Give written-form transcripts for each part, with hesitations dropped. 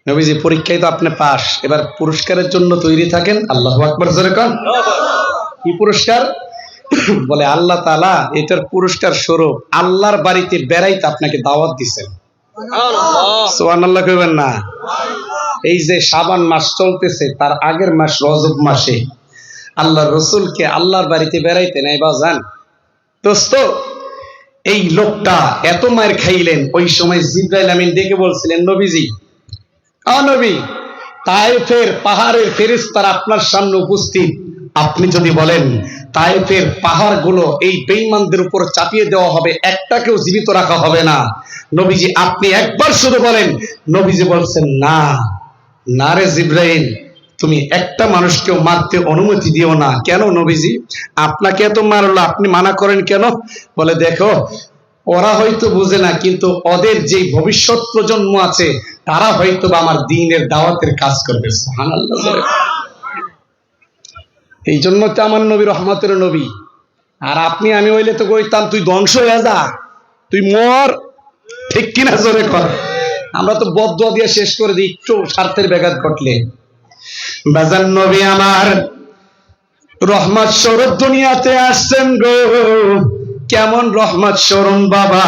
নবীজি পরীক্ষায় তো আপনি পাস, এবার পুরস্কারের জন্য তৈরি থাকেন। আল্লাহু আকবার জোরে কোন। কি পুরস্কার? বলে আল্লাহ তাআলা এটার পুরস্কার স্বরূপ আল্লাহর বাড়িতে বেড়াইতে আপনাকে দাওয়াত দিবেন। সুবহানাল্লাহ কইবেন না? এই যে শাবান মাস চলতেছে, তার আগের মাস রজব মাসে আল্লাহর রাসূলকে আল্লাহর বাড়িতে বেড়াইতে নাই বাজান। দোস্ত, এই লোকটা এত মার খাইলেন, ওই সময় জিবরাইল আমিন ডেকে বলছিলেন, নবীজি, নবী, তায়েফের পাহাড়ের ফেরেশতারা আপনার সামনে উপস্থিত, আপনি যদি বলেন তায়েফের পাহাড়গুলো এই বেঈমানদের উপর চাপিয়ে দেওয়া হবে, একটাকেও জীবিত রাখা হবে না, নবীজি আপনি একবার শুধু বলেন। নবীজি বলছেন, না না রে জিবরাইল, তুমি একটা মানুষকেও মারতে অনুমতি দিও না। কেন নবীজি? আপনাকে এত মারলো, আপনি মানা করেন কেন? বলে দেখো, ওরা হয়তো বুঝে না, কিন্তু ওদের যে ভবিষ্যৎ প্রজন্ম আছে তারা হয়তো আমার দ্বীনের দাওয়াতের কাজ করবে। সুবহানাল্লাহ। এই জন্য তো আমার নবী রহমতের নবী। আর আপনি আমি হইলে তো কইতাম তুই ধ্বংস হয়ে যা, তুই মর, ঠিক কিনা জোরে কর। আমরা তো বদদুয়া দিয়ে শেষ করে দিই একটু স্বার্থের ব্যাঘাত ঘটলে। বাজান নবী আমার রহমত স্বরূপ দুনিয়াতে আসছেন গো। কেমন রহমত স্বরূপ বাবা!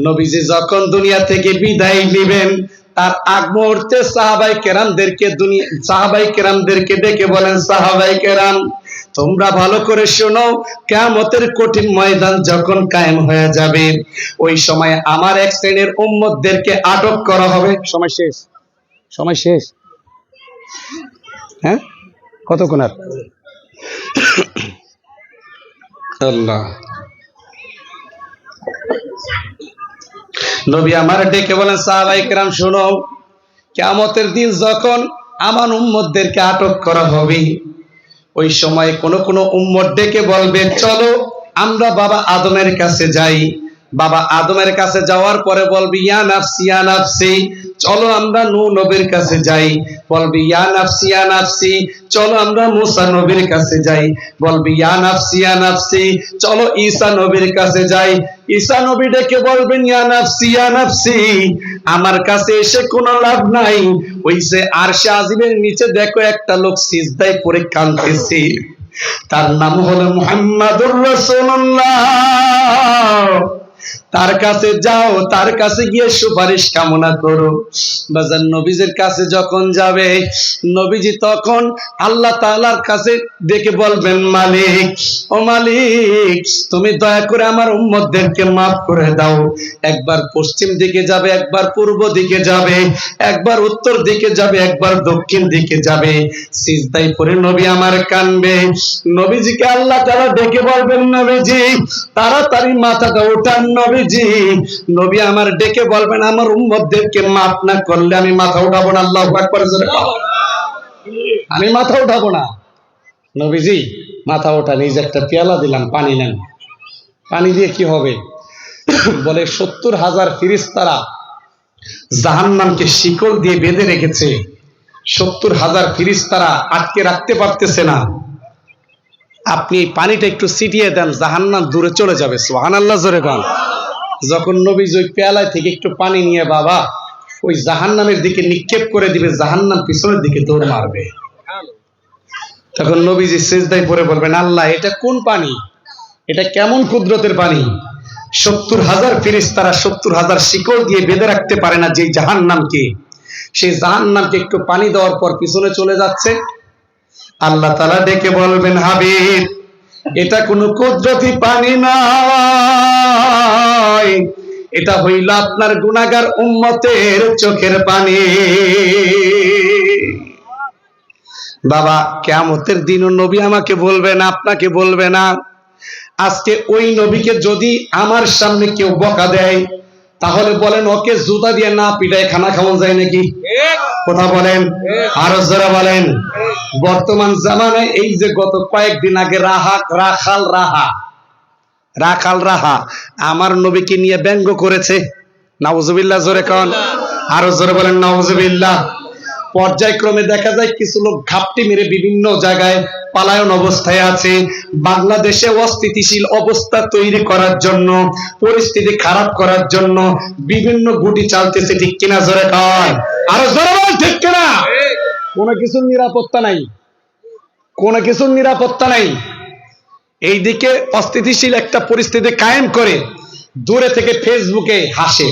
নবীজি যখন দুনিয়া থেকে বিদায় নেবেন, তার আগ মুহূর্তে সাহাবাই কেরামদেরকে ডেকে বলেন, সাহাবাই কেরাম তোমরা ভালো করে শোনো, কিয়ামতের কঠিন ময়দান যখন কায়েম হয়ে যাবে, ওই সময় আমার এক শ্রেণীর উম্মতদেরকে আটক করা হবে। সময় শেষ, সময় শেষ। হ্যাঁ, কতক্ষণ আর? আল্লাহ। নবী আমার ডেকে বলেন, সাহাবায়ে কেরাম শোনো, কিয়ামতের দিন যখন আমার উম্মতদেরকে আটক করা হবে, ওই সময় কোন কোন উম্মত ডেকে বলবে, চলো আমরা বাবা আদমের কাছে যাই। বাবা আদমের কাছে যাওয়ার পরে বলবি, ইয়া নাফসি ইয়া নাফসি, চলো আমরা নূহ নবীর কাছে যাই। বলবি, ইয়া নাফসি ইয়া নাফসি, চলো আমরা মুসা নবীর কাছে যাই। বলবি, ইয়া নাফসি ইয়া নাফসি, চলো ঈসা নবীর কাছে যাই। ঈসা নবী ডেকে বলবেন, ইয়া নাফসি ইয়া নাফসি, আমার কাছে এসে কোনো লাভ নাই। ওই যে আরশে আজিমের নিচে দেখো একটা লোক সিজদায় পড়ে কাঁদতেছে, তার নাম হলো মুহাম্মাদুর রাসূলুল্লাহ। তার কাছে যাও, তার কাছে গিয়ে সুপারিশ কামনা করো। বাজার নবীজির কাছে যখন যাবে, নবীজি তখন আল্লাহ তাআলার কাছে ডেকে বলবেন, মালিক, ও মালিক, তুমি দয়া করে আমার উম্মতদেরকে মাফ করে দাও। একবার পশ্চিম দিকে যাবে, একবার পূর্ব দিকে যাবে, একবার উত্তর দিকে যাবে, একবার দক্ষিণ দিকে যাবে। সিজদায় পড়ে নবী আমার কানবে। নবীজিকে আল্লাহ তাআলা ডেকে বলবেন, নবীজি তাড়াতাড়ি মাথাটা উঠান। নবীজি, নবী আমার ডেকে বলবেন, আমার উম্মতদেরকে মাফ না করলে আমি মাথা উঠাবো না। আল্লাহু আকবার জোরে বলো। আমি মাথা উঠাবো না। নবীজি মাথা ওঠান, এই যে একটা পেয়ালা দিলাম, পানি নেন। পানি দিয়ে কি হবে? বলে 70,000 ফেরেশতারা জাহান্নামকে শিকল দিয়ে বেঁধে রেখেছে। 70,000 ফেরেশতারা আটকে রাখতে পারতেছে না। আপনি এই পানিটা একটু ছিটিয়ে দেন, জাহান্নাম দূরে চলে যাবে। সুবহানাল্লাহ জোরে বল। যখন নবীজি ওই পেয়ালা থেকে একটু পানি নিয়ে বাবা ওই জাহান্নামের দিকে নিক্ষেপ করে দিবে, জাহান্নাম পিছনের দিকে দৌড় মারবে। তখন নবীজি সিজদায় পড়ে বলবেন, আল্লাহ এটা কোন পানি? এটা কেমন কুদরতের পানি? 70,000 ফেরেশতারা 70,000 শিকল দিয়ে বেঁধে রাখতে পারে না যে জাহান্নামকে, সেই জাহান্নামকে একটু পানি দেওয়ার পর পিছনে চলে যাচ্ছে। আল্লাহ তাআলা ডেকে বলবেন, হাবিব, এটা কোনো কুদরতি পানি নয়, এটা হইল আপনার গুনাহগার উম্মতের চোখের পানি। বাবা কিয়ামতের দিনও নবী আমাকে বলবে না, আপনাকে বলবে না। আজকে ওই নবীকে যদি আমার সামনে কেউ বকা দেয়, তাহলে বলেন ওকে জুতা দিয়ে না পিটায় খানা খাওয়া যায় নাকি? কথা বলেন, আরো জোরে বলেন। বর্তমান জামানায় এই যে গত কয়েকদিন আগে রাখাল রাহা আমার নবীকে নিয়ে ব্যঙ্গ করেছে। নাউজুবিল্লাহ জোরে কোন, আরো জোরে বলেন নাউজুবিল্লাহ। পর্যায়ক্রমে দেখা যায় কিছু লোক ঘাপটি মেরে বিভিন্ন জায়গায় পালায়ন অবস্থায় আছে। বাংলাদেশে অস্থিতিশীল অবস্থা তৈরি করার জন্য, পরিস্থিতি খারাপ করার জন্য বিভিন্ন গুটি চালতেছে, ঠিক কিনা জোরে কয়, আরো জোরে বল ঠিক কিনা। কোনো কিছুর নিরাপত্তা নাই, কোনো কিছুর নিরাপত্তা নাই। এইদিকে অস্থিতিশীল একটা পরিস্থিতি কায়েম করে দূরে থেকে ফেসবুকে হাসে,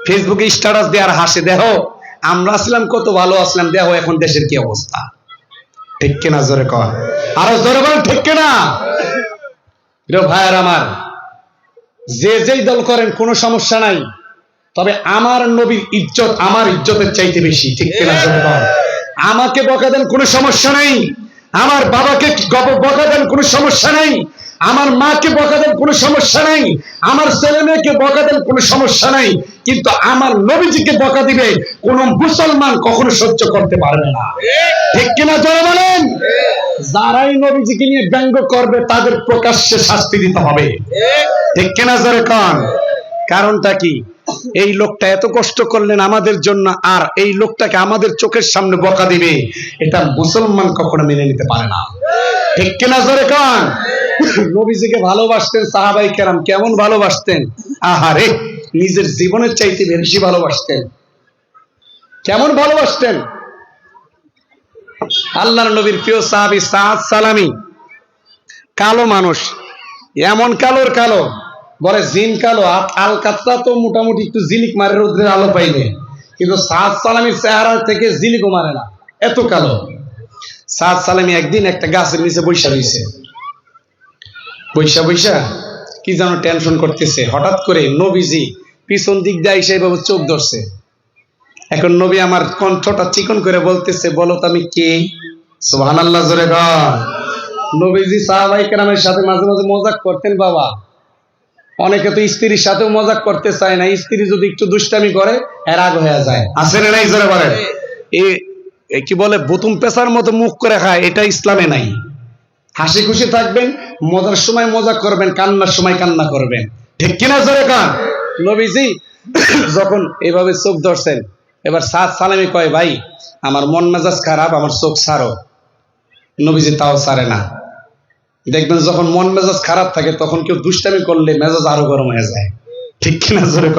ফেসবুকে স্ট্যাটাস দিয়ে আর হাসে, দেখো আমরা আসলাম কত ভালো আসলাম, দেখো এখন দেশের কি অবস্থা, ঠিক কিনা জোরে কর, আরো জোরে বল ঠিক কিনা। ভাইয়ার আমার, যে যেই দল করেন কোনো সমস্যা নাই, তবে আমার নবীর ইজ্জত আমার ইজ্জতের চাইতে বেশি, ঠিক কিনা জোরে কর। আমাকে বকা দেন কোনো সমস্যা নেই, আমার বাবাকে বকা দেন কোনো সমস্যা নেই, আমার মাকে বকা দেন কোনো সমস্যা নেই, আমার ছেলে মেয়েকে বকা দেন কোনো সমস্যা নেই, কিন্তু আমার নবীজিকে বকা দিবে কোন মুসলমান কখনো সহ্য করতে পারবে না, ঠিক কিনা জোরে বলেন। যারাই নবীজিকে নিয়ে ব্যঙ্গ করবে তাদের প্রকাশ্যে শাস্তি দিতে হবে, ঠিক কিনা জোরে কন। কারণটা কি, এই লোকটা এত কষ্ট করলেন আমাদের জন্য, আর এই লোকটাকে আমাদের চোখের সামনে বকা দিবে, এটা মুসলমান কখনো মেনে নিতে পারে না, ঠিক কিনা জোরে কন। নবীজিকে ভালোবাসতেন সাহাবাই কেরাম, কেমন ভালোবাসতেন, আহারে নিজের জীবনের চাইতে বেশি ভালোবাসতেন, কেমন ভালোবাসতেন। আল্লাহর নবীর প্রিয় সাহাবী সাদ সালামি, কালো মানুষ, এমন কালোর কালো, বলে জিন কালো, আল কাতরা তো মোটামুটি একটু জিলিক মারে রোদ্রের আলো পাইলে, কিন্তু সাদ সালামির চেহারা থেকে জিলিকও মারে না, এত কালো। সাদ সালামি একদিন একটা গাছের নিচে বৈশা রয়েছে, বৈশা বৈশা কি যেন টেনশন করতেছে, হঠাৎ করে নবীজি পিছন দিক দিয়ে এসে এভাবে চোখ ধরছে। এখন নবী আমার কণ্ঠটা চিকন করে বলতেছে, বলো তো আমি কে, সুবহানাল্লাহ জোরে কর। নবীজি সাহাবায়ে কেরামের সাথে মাঝে মাঝে মজাক করতেন বাবা, অনেকে তো স্ত্রীর সাথেও মজাক করতে চায় না, স্ত্রী যদি একটু দুষ্টামি করে এর রাগ হয়ে যায়, আছে না নাই জোরে বলেন। এই কি বলে বুতুম পেশার মতো মুখ করে খায়, এটা ইসলামে নাই। হাসি খুশি থাকবেন, মজার সময় মজা করবেন, কান্নার সময় কান্না করবেন, ঠিক কিনা জোরে কান। নবীজি যখন এভাবে চোখ ধরছেন, এবার সাদ সালামি কয়, ভাই আমার মন মেজাজ খারাপ, আমার চোখ ছাড়ো। নবীজি তাও ছাড়ে না। দেখবেন যখন মন মেজাজ খারাপ থাকে তখন কেউ দুষ্টামি করলে মেজাজ আরো গরম হয়ে যায়, ঠিক কিনা জোরে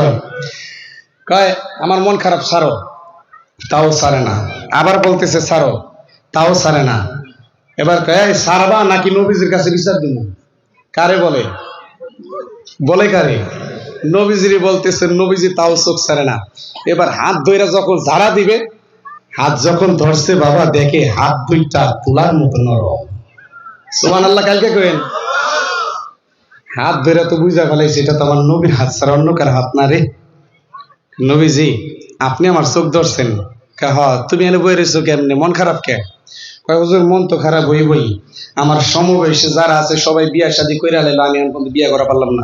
কয় আমার মন খারাপ ছাড়ো, তাও ছাড়ে না। আবার বলতেছে ছাড়ো, তাও ছাড়ে না। এবার কয় ছাড়বা নাকি নবীজির কাছে বিচার দিব। কারে বলে, বলে কারে, নবীজিরই বলতেছে। নবীজি তাও চোখ ছাড়ে না। এবার হাত ধইরা যখন ঝাড়া দিবে, হাত যখন ধরছে বাবা দেখে হাত দুইটা তুলার মতো নরম, সুবহানাল্লাহ কালকে কইেন। হাত ধরে তো বুঝা ফেলাইছে এটা তো আমার নবীর হাত ছাড়া অন্য কার হাত না রে। নবীজি আপনি আমার চোখ ধরছেন, তুমি এনে বই রেছো কেমনে, মন খারাপ কে? কয় হুজুর মন তো খারাপ হইবই, আমার সমবয়সী যারা আছে সবাই বিয়া শাদী কইরা লাইলো, আমি এখন বিয়া করা পারলাম না,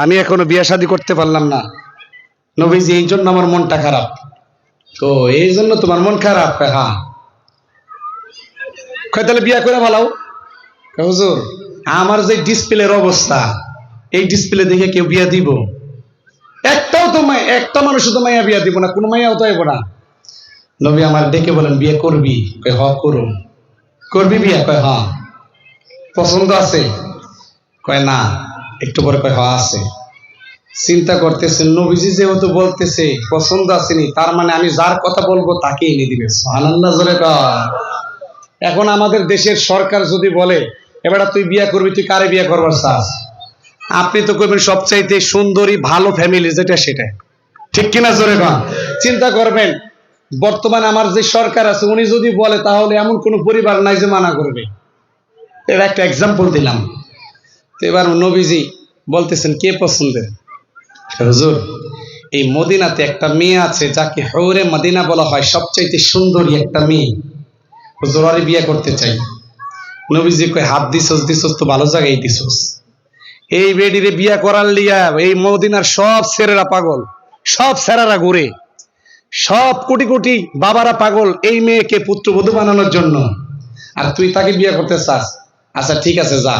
আমি এখনো বিয়া শাদী করতে পারলাম না। নবীজি এই জন্য আমার মনটা খারাপ। তো এই জন্য তোমার মন খারাপ? হ্যাঁ। তাহলে বিয়া করে ভালাও। হুজুর আমার যে ডিসপ্লের অবস্থা, এই ডিসপ্লে দেখে কেউ বিয়া দিব? একটাও তো একটা মানুষ তো মাইয়া বিয়া দিব না, কোনো মাইয়াও তো আইব না। নবী আমার ডেকে বলেন বিয়ে করবি? কয় হ করুন। করবি বিয়া? কয় হ্যাঁ। পছন্দ আছে? কয় না। একটু পরে কয় হ আছে। চিন্তা করতেছেন নবীজি যেহেতু বলতেছে পছন্দ আসেনি, তার মানে আমি যার কথা বলবো তাকে এনে দিবে, সুবহানাল্লাহ জোরে কর। এখন আমাদের দেশের সরকার যদি বলে এবার তুই বিয়া করবি, তুই কারে বিয়া করবার চাস? আপনি তো করবেন সবচাইতে সুন্দরী ভালো ফ্যামিলি যেটা সেটা, ঠিক কিনা জোরে কর। চিন্তা করবেন বর্তমানে আমার যে সরকার আছে উনি যদি বলে তাহলে এমন কোন পরিবার নাই যে মানা করবে। এর একটা এক্সাম্পল দিলাম। এবার নবীজি বলতেছেন কে পছন্দের? হুজুর এই মদিনাতে একটা মেয়ে আছে যাকে হৌরে মদিনা বলা হয়, সবচাইতে সুন্দরী একটা মেয়ে, হুজুর আরে বিয়ে করতে চাই। নবীজি কয় হাত দিছস তো ভালো জায়গায় দিছস। এই বেডিরে বিয়া করার লিয়া এই মদিনার সব ছেলেরা পাগল, সব ছেলেরা ঘুরে, সব কোটি কোটি বাবারা পাগল এই মেয়েকে পুত্রবধূ বানানোর জন্য, আর তুই তাকে বিয়ে করতে চাস? আচ্ছা ঠিক আছে যা,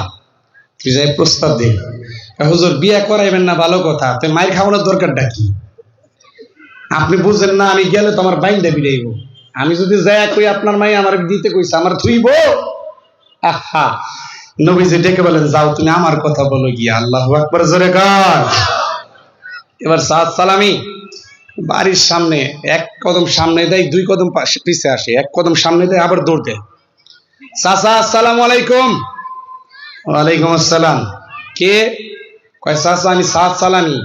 তুই যাই প্রস্তাব দে। হুজুর বিয়ে করাইবেন না ভালো কথা, তুই মায়ের খাওয়ানোর দরকারটা কি? আপনি বুঝলেন না, আমি গেলে তো আমার বাইন্দা বিড়াইব, আমি যদি যাই কই আপনার মাই আমার দিতে কইছে, আমার ধুইব? আহা, নবীজি ডেকে বলেন, যাও তুমি আমার কথা বলো গিয়া। আল্লাহু আকবার, জোরে কর। এবার সাদ সালামি বাড়ির সামনে এক কদম সামনে দেয়, দুই কদম পিছে আসে, এক কদম সামনে দেয়, আবার দৌড় দেয়। চাচা আসসালামু আলাইকুম। ওয়ালাইকুম আসসালাম। কে? কয় চাচা আমি সাদ সালামি।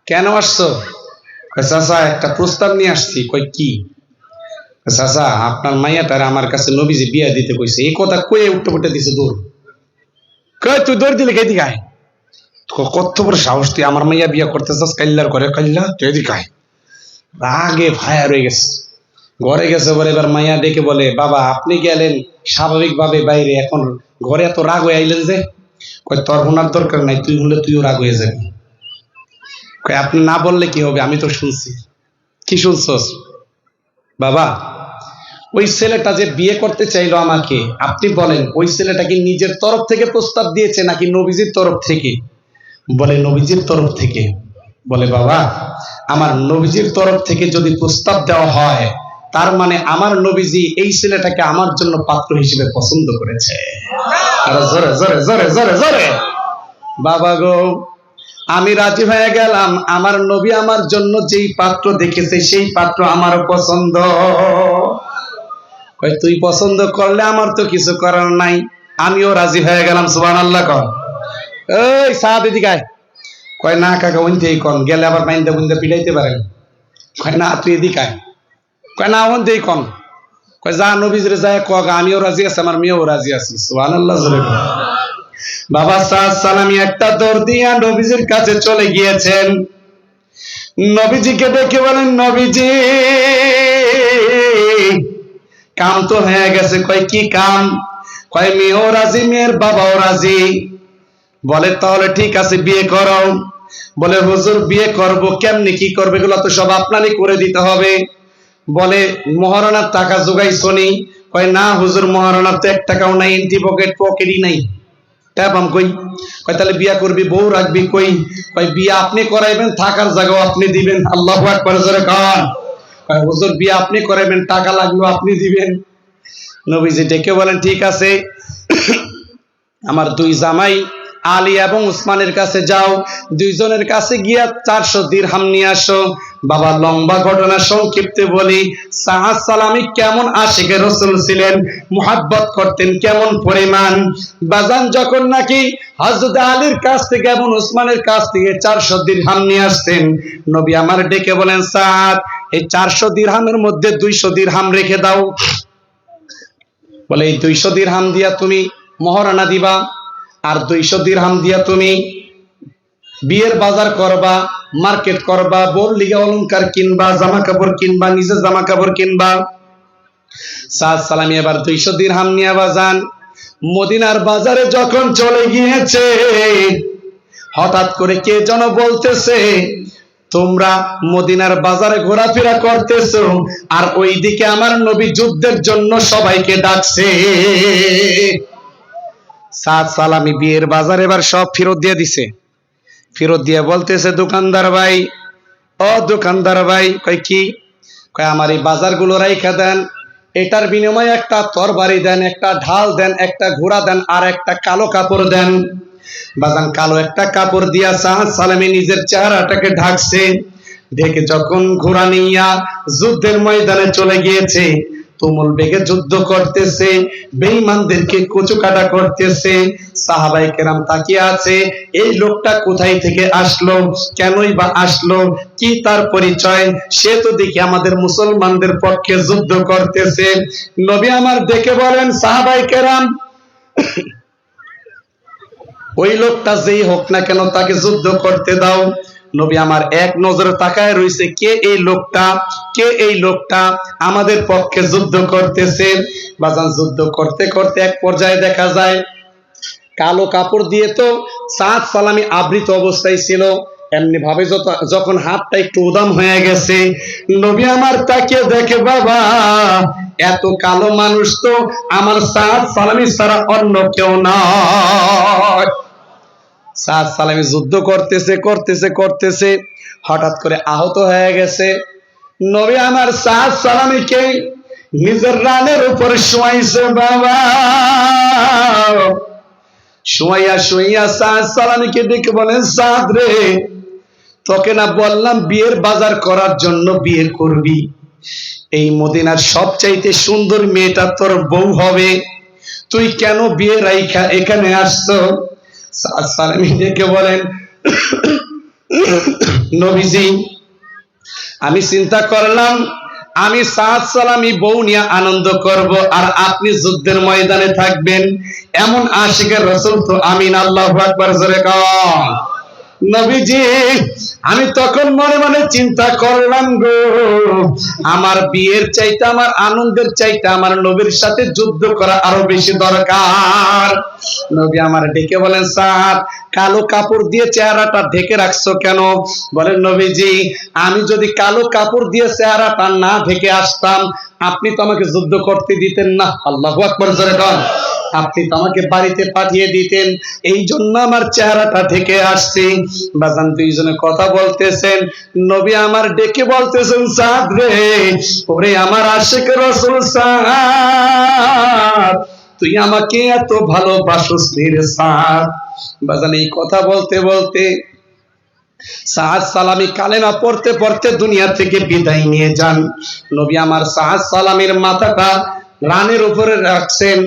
কেন আসছো? কয় চাচা একটা প্রস্তাব নিয়ে আসছি। কয় কি? চাচা আপনার মাইয়াটার আমার কাছে নবীজি বিয়া দিতে কইছে। এই কথা কয়ে উঠতে উঠে দিছে দৌড়। কয় তুই দৌড় দিলে কে দিকায়? কত বড় সাহস, তুই আমার মাইয়া বিয়া করতে চাস? কাল্লার করে কাল্লা তুই দিকায়। রাগে ফায়ার হয়ে গেছে, ঘরে গেছে। বলে এবার মাইয়া ডেকে বলে, বাবা আপনি গেলেন স্বাভাবিকভাবে বাইরে, এখন ঘরে এত রাগ হয়ে আইলেন যে? কয় তোর হোনার দরকার নাই, তুই হলে তুইও রাগ হয়ে যাবি। কয় আপনি না বললে কি হবে, আমি তো শুনছি। কি শুনছস? বাবা ওই ছেলেটা যে বিয়ে করতে চাইলো আমাকে, আপনি বলেন ওই ছেলেটা কি নিজের তরফ থেকে প্রস্তাব দিয়েছে নাকি নবীজির তরফ থেকে? বলে নবীজির তরফ থেকে। বলে বাবা আমার নবীজির তরফ থেকে যদি প্রস্তাব দেওয়া হয়, তার মানে আমার নবীজি এই ছেলেটাকে আমার জন্য পাত্র হিসেবে পছন্দ করেছে। আরে জোরে জোরে জোরে জোরে জোরে। বাবা গো আমি রাজি হয়ে গেলাম, আমার নবী আমার জন্য যেই পাত্র দেখেছে সেই পাত্র আমার পছন্দ। তুই পছন্দ করলে আমার তো কিছু করার নাই, আমিও রাজি হয়ে গেলাম। সুবহানাল্লাহ কর। এই সাহাব এদিকে আয়। কয় না কাকা ওইতেই কন, গেলে আবার মাইন্দা বুন্দা পিটাইতে পারেন। কয় না তুই এদিকে আয়। কয় না ওইতেই কন। কয় যা নবীজরে যায় কগ, আমিও রাজি আছি, আমার মেয়েও রাজি আছি। সুবহানাল্লাহ জোরে কর। বাবা সাদ সালামি একটা দৌড় দিয়া নবীজির কাছে চলে গিয়েছেন। নবীজিকে ডেকে বলেন, নবীজি কাম তো হয়ে গেছে। কয় কি কাম? কয় মেয়েও রাজি, মেয়ের বাবাও রাজি। বলে তাহলে ঠিক আছে বিয়ে করো। বলে হুজুর বিয়ে করব কেমনে, কি করবে? এগুলো তো সব আপনারই করে দিতে হবে। বলে মহারণার টাকা জোগাইছো নি? কয় না হুজুর মহারণার তো 1 টাকাও নাই, এন্টি পকেটই নাই। টাপাম কই? কয় তাহলে বিয়া করবি, বউ রাখবি কই? কয় বিয়া আপনি করাইবেন, থাকার জায়গাও আপনি দিবেন। আল্লাহু আকবার জোরে কর। কয় হুজুর বিয়া আপনি করাইবেন, টাকা লাগলো আপনি দিবেন। নবীজি ডেকে বলেন ঠিক আছে, আমার 2 জামাই আলী এবং উসমানের কাছে যাও, 2 জনের কাছে গিয়া 400 দিরহাম নিয়ে আসো। বাবা লম্বা ঘটনা সংক্ষিপ্তে বলি, সাদ সালামি কেমন আশিকে রাসূল ছিলেন, মুহাব্বত করতেন কেমন পরিমাণ। বাজান যখন নাকি হযরত আলীর কাছ থেকে এবং উসমানের কাছ থেকে 400 দিরহাম নিয়ে আসতেন, নবী আমার ডেকে বলেন, সাদ এই 400 দিরহামের মধ্যে 200 দিরহাম রেখে দাও। বলে এই 200 দিরহাম দিয়া তুমি মহারণা দিবা, আর 200 দিরহাম দিয়া তুমি বিয়ের বাজার করবা, মার্কেট করবা, বোর লিগা অলংকার কিনবা, জামা কাপড় কিনবা, নিজে জামা কাপড় কিনবা। সাদ সালামি এবার 200 দিরহাম নিয়ে বাজান মদিনার বাজারে যখন চলে গিয়েছে, হঠাৎ করে কে যেন বলতেছে, তোমরা মদিনার বাজারে ঘোরাফেরা করতেছো, আর ওইদিকে আমার নবী যুদ্ধের জন্য সবাইকে ডাকছে। সাদ সালামি বিয়ের বাজার এবার সব ফেরত দিয়ে দিছে। ফেরত দিয়ে বলতেছে, দোকানদার ভাই, ও দোকানদার ভাই। কয় কি? কয় আমার এই বাজারগুলো রাইখা দেন, এটার বিনিময়ে একটা তরবারি দেন, একটা ঢাল দেন, একটা ঘোড়া দেন, আর একটা কালো কাপড় দেন। বাজান কালো একটা কাপড় দিয়া সাদ সালামি নিজের চেহারাটাকে ঢাকছে। ঢেকে যখন ঘোড়া নিয়া যুদ্ধের ময়দানে চলে গিয়েছে, তুমুল বেগে যুদ্ধ করতেছে, বেঈমানদেরকে কচুকাটা করতেছে। সাহাবায়ে কেরাম তাকিয়ে আছে, এই লোকটা কোথায় থেকে আসলো, কেনই বা আসলো, কি তার পরিচয়? সে তো দেখি আমাদের মুসলমানদের পক্ষে যুদ্ধ করতেছে। নবী আমার দেখে বলেন, সাহাবায়ে কেরাম ওই লোকটা যেই হোক না কেন তাকে যুদ্ধ করতে দাও। নবী আমার এক নজরে তাকায় রইছে, কে এই লোকটা, কে এই লোকটা আমাদের পক্ষে যুদ্ধ করতেছে। বাজান যুদ্ধ করতে করতে এক পর্যায়ে দেখা যায়, কালো কাপড় দিয়ে তো সাদ সালামি আবৃত অবস্থায় ছিল, এমনি ভাবে যখন হাতটা একটু উদাম হয়ে গেছে, নবী আমার তাকে দেখে, বাবা এত কালো মানুষ তো আমার সাদ সালামি ছাড়া অন্য কেউ নয়। সাদ সালামি যুদ্ধ করতেছে করতেছে করতেছে, হঠাৎ করে আহত হয়ে গেছে। নবী আমার সাদ সালামিকে নিজের রানের উপরে শোয়াইছে বাবা। শোয়াইয়া শোয়াইয়া সাদ সালামীকে ডেকে বলেন, সাদ রে, তোকে না বললাম বিয়ের বাজার করার জন্য বিয়ে করবি, এই মদিনার সবচাইতে সুন্দর মেয়েটা তোর বউ হবে, তুই কেন বিয়ে রাইখা এখানে আসছো? সাদ সালামী ডেকে বলেন, নবীজি, আমি চিন্তা করলাম আমি সাদ সালামী বউ নিয়ে আনন্দ করব, আর আপনি যুদ্ধের ময়দানে থাকবেন, এমন আশিকের রাসূল তো আমি না। আল্লাহু আকবার, জোরে কর। নবীজি, আমি তখন মনে মনে চিন্তা করলাম গো, আমার বিয়ের চাইতে, আমার আনন্দের চাইতে আমার নবীর সাথে যুদ্ধ করা আরো বেশি দরকার। নবী আমার ডেকে বলেন, স্যার, কালো কাপড় দিয়ে চেহারাটা ঢেকে রাখছো কেন? বলেন, নবীজি, আমি যদি কালো কাপড় দিয়ে চেহারাটা না ঢেকে আসতাম, আপনি তো আমাকে যুদ্ধ করতে দিতেন না। আল্লাহু আকবার, জোরে বল। আপনি তো আমাকে বাড়িতে পাঠিয়ে দিতেন, এই জন্য আমার চেহারাটা ঢেকে আসছে। বাজান দুইজনে কথা বলতেছেন, নবী আমার ডেকে বলতেছেন, সাদ রে, ওরে আমার আশিক রাসূল সাদ, তুই আমাকে এত ভালোবাসিস রে সাদ। বাজান এই কথা বলতে বলতে সাদ সালামী কালেমা পড়তে পড়তে দুনিয়া থেকে বিদায় নিয়ে যান। নবী আমার সাদ সালামীর মাথাটা রানের উপরে রাখছেন।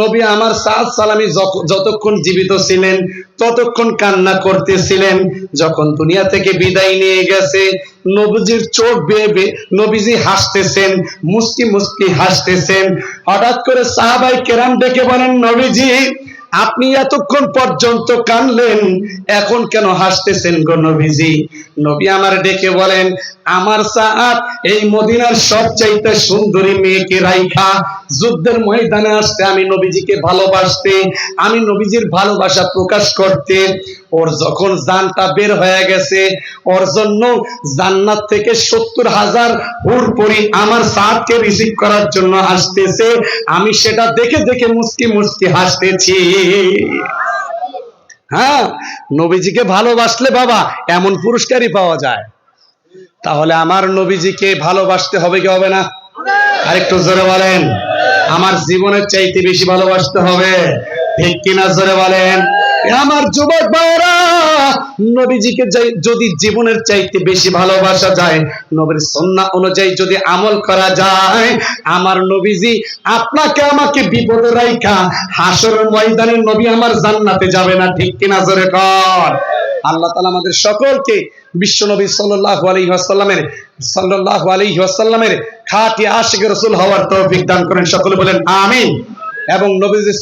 নবী আমার সাদ সালামী যতক্ষণ জীবিত ছিলেন ততক্ষণ কান্না করতেছিলেন। যখন দুনিয়া থেকে বিদায় নিয়ে গেছে, নবীজির চোখ বেয়ে বেয়ে নবীজি হাসতেছেন, মুস্কি মুস্কি হাসতেছেন। হঠাৎ করে সাহাবায়ে কেরাম ডেকে বলেন, নবীজি, আপনি এতক্ষণ পর্যন্ত কানলেন, এখন কেন হাসতেছেন গো নবীজি? নবী আমার ডেকে বলেন, আমার সাদ এই মদিনার সবচাইতে সুন্দরী মেয়েকে রাইখা যুদ্ধের ময়দানে আসতে, আমি নবীজিকে ভালোবাসতে, আমি নবীজির ভালোবাসা প্রকাশ করতে, ওর যখন জানটা বের হয়ে গেছে, ওর জন্য জান্নাত থেকে 70,000 হুর পরি আমার সাদকে রিসিভ করার জন্য আসতেছে, আমি সেটা দেখে দেখে মুস্কি মুস্কি হাসতেছি। হ্যাঁ, নবীজিকে ভালোবাসলে বাবা এমন পুরস্কারই পাওয়া যায়। তাহলে আমার নবীজিকে ভালোবাসতে হবে কি হবে না? আরেকটু জোরে বলেন। আমার জীবনের চাইতে বেশি ভালোবাসতে হবে, ঠিক কিনা? জোরে বলেন। আমার যুবক ভাইরা, নবীজিকে যদি জীবনের চাইতে বেশি ভালোবাসা যায়, নবীর সুন্নাহ অনুযায়ী যদি আমল করা যায়, আমার নবীজি আপনাকে আমাকে বিপদে রাইখা হাসরের ময়দানে নবী আমার জান্নাতে যাবে না, ঠিক কিনা? জোরে কর। আল্লাহ তাআলা আমাদের সকলকে বিশ্ব নবী সাল্লাল্লাহু আলাইহি ওয়াসাল্লামের খাঁটি আশিক রাসূল হওয়ার তৌফিক দান করেন। সকলে বলেন আমিন। এবং নবীজির